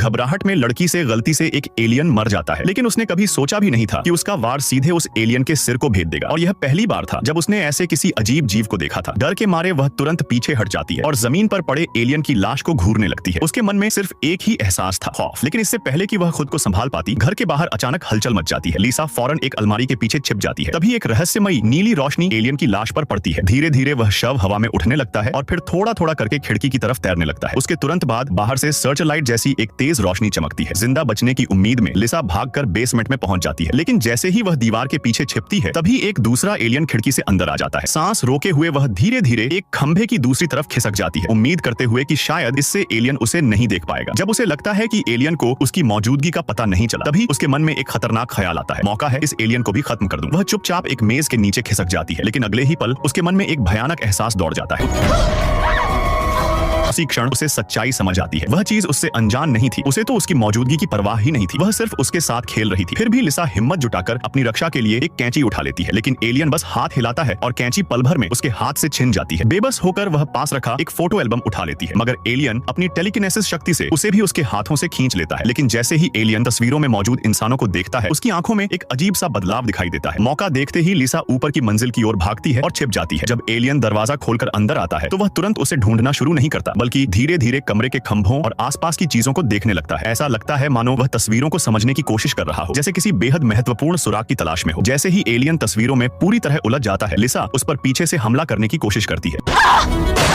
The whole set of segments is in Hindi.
घबराहट में लड़की से गलती से एक एलियन मर जाता है, लेकिन उसने कभी सोचा भी नहीं था कि उसका वार सीधे उस एलियन के सिर को भेद देगा। और यह पहली बार था जब उसने ऐसे किसी अजीब जीव को देखा था। डर के मारे वह तुरंत पीछे हट जाती है और जमीन पर पड़े एलियन की लाश को घूरने लगती है। उसके मन में सिर्फ एक ही एहसास था, खौफ। लेकिन इससे पहले कि वह खुद को संभाल पाती, घर के बाहर अचानक हलचल मच जाती है। लिसा फौरन एक अलमारी के पीछे छिप जाती है। तभी एक रहस्यमयी नीली रोशनी एलियन की लाश पर पड़ती है। धीरे धीरे वह शव हवा में उठने लगता है और फिर थोड़ा थोड़ा करके खिड़की की तरफ तैरने लगता है। उसके तुरंत बाद बाहर से सर्च लाइट जैसी एक तेज रोशनी चमकती है। जिंदा बचने की उम्मीद में लिसा भागकर बेसमेंट में पहुंच जाती है, लेकिन जैसे ही वह दीवार के पीछे छिपती है तभी एक दूसरा एलियन खिड़की से अंदर आ जाता है। सांस रोके हुए वह धीरे धीरे एक खंभे की दूसरी तरफ खिसक जाती है, उम्मीद करते हुए कि शायद इससे एलियन उसे नहीं देख पाएगा। जब उसे लगता है कि एलियन को उसकी मौजूदगी का पता नहीं चला, तभी उसके मन में एक खतरनाक ख्याल आता है, मौका है इस एलियन को भी खत्म कर दूं। वह चुपचाप एक मेज के नीचे खिसक जाती है, लेकिन अगले ही पल उसके मन में एक भयानक एहसास दौड़ जाता है। उसी क्षण उसे सच्चाई समझ आती है। वह चीज उससे अनजान नहीं थी, उसे तो उसकी मौजूदगी की परवाह ही नहीं थी। वह सिर्फ उसके साथ खेल रही थी। फिर भी लिसा हिम्मत जुटाकर अपनी रक्षा के लिए एक कैंची उठा लेती है, लेकिन एलियन बस हाथ हिलाता है और कैंची पल भर में उसके हाथ से छिन जाती है। बेबस होकर वह पास रखा एक फोटो एल्बम उठा लेती है, मगर एलियन अपनी टेलीकिनेसिस शक्ति से उसे भी उसके हाथों से खींच लेता है। लेकिन जैसे ही एलियन तस्वीरों में मौजूद इंसानों को देखता है, उसकी आंखों में एक अजीब सा बदलाव दिखाई देता है। मौका देखते ही लिसा ऊपर की मंजिल की ओर भागती है और छिप जाती है। जब एलियन दरवाजा खोलकर अंदर आता है तो वह तुरंत उसे ढूंढना शुरू नहीं करता, बल्कि धीरे धीरे कमरे के खंभों और आसपास की चीजों को देखने लगता है। ऐसा लगता है मानो वह तस्वीरों को समझने की कोशिश कर रहा हो, जैसे किसी बेहद महत्वपूर्ण सुराग की तलाश में हो। जैसे ही एलियन तस्वीरों में पूरी तरह उलझ जाता है, लिसा उस पर पीछे से हमला करने की कोशिश करती है,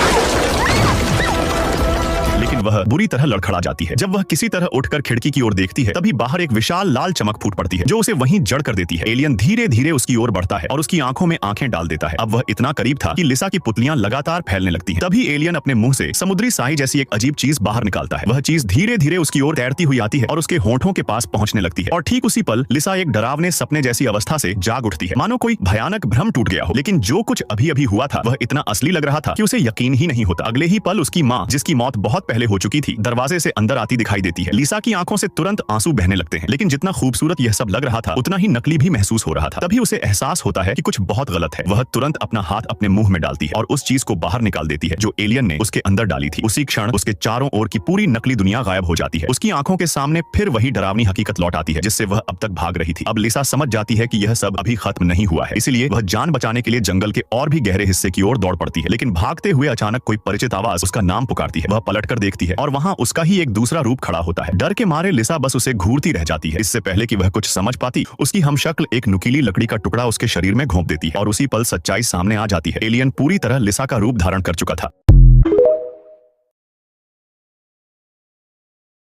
लेकिन वह बुरी तरह लड़खड़ा जाती है। जब वह किसी तरह उठकर खिड़की की ओर देखती है, तभी बाहर एक विशाल लाल चमक फूट पड़ती है, जो उसे वहीं जड़ कर देती है। एलियन धीरे धीरे उसकी ओर बढ़ता है और उसकी आंखों में आंखें डाल देता है। अब वह इतना करीब था कि लिसा की पुतलियां लगातार फैलने लगती हैं। तभी एलियन अपने मुंह से समुद्री साई जैसी एक अजीब चीज बाहर निकालता है। वह चीज धीरे धीरे उसकी ओर तैरती हुई आती है और उसके होंठों के पास पहुंचने लगती है। और ठीक उसी पल लिसा एक डरावने सपने जैसी अवस्था से जाग उठती है, मानो कोई भयानक भ्रम टूट गया हो। लेकिन जो कुछ अभी अभी हुआ था वह इतना असली लग रहा था कि उसे यकीन ही नहीं होता। अगले ही पल उसकी माँ, जिसकी मौत बहुत पहले हो चुकी थी, दरवाजे से अंदर आती दिखाई देती है। लिसा की आंखों से तुरंत आंसू बहने लगते हैं, लेकिन जितना खूबसूरत यह सब लग रहा था उतना ही नकली भी महसूस हो रहा था। तभी उसे एहसास होता है कि कुछ बहुत गलत है। वह तुरंत अपना हाथ अपने मुंह में डालती है और उस चीज को बाहर निकाल देती है जो एलियन ने उसके अंदर डाली थी। उसी क्षण उसके चारों ओर की पूरी नकली दुनिया गायब हो जाती है। उसकी आंखों के सामने फिर वही डरावनी हकीकत लौट आती है जिससे वह अब तक भाग रही थी। अब लिसा समझ जाती है कि यह सब अभी खत्म नहीं हुआ है, इसलिए वह जान बचाने के लिए जंगल के और भी गहरे हिस्से की ओर दौड़ पड़ती है। लेकिन भागते हुए अचानक कोई परिचित आवाज उसका नाम पुकारती है। वह पलटकर देखती है और वहां उसका ही एक दूसरा रूप खड़ा होता है। डर के मारे लिसा बस उसे घूरती रह जाती है। इससे पहले कि वह कुछ समझ पाती, उसकी हमशक्ल एक नुकीली लकड़ी का टुकड़ा उसके शरीर में घोंप देती है और उसी पल सच्चाई सामने आ जाती है। एलियन पूरी तरह लिसा का रूप धारण कर चुका था।